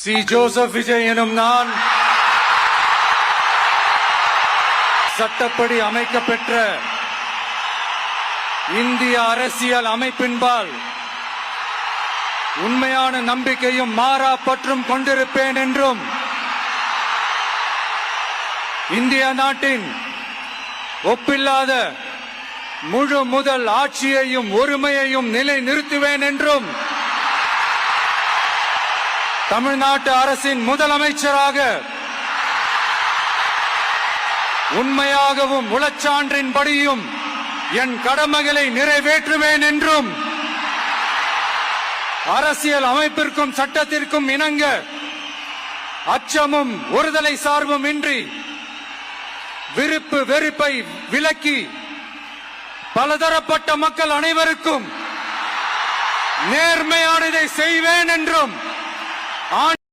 C. Joseph Vijay எனும் நான் சட்டப்படி அமைக்கப்பெற்ற இந்திய அரசியல் அமைப்பின்பால் உண்மையான நம்பிக்கையும் மாறா பற்றும் கொண்டிருப்பேன் என்றும் இந்திய நாட்டின் ஒப்பில்லாத முழு முதல் ஆட்சியையும் ஒருமையையும் நிலை நிறுத்துவேன் என்றும் தமிழ்நாட்டு அரசின் முதலமைச்சராக உண்மையாகவும் உளச்சான்றின்படியும் என் கடமைகளை நிறைவேற்றுவேன் என்றும் அரசியல் அமைப்பிற்கும் சட்டத்திற்கும் இணங்க அச்சமும் ஒருதலை சார்பும் இன்றி விருப்பு வெறுப்பை விலக்கி பலதரப்பட்ட மக்கள் அனைவருக்கும் நேர்மையானதை செய்வேன் என்றும்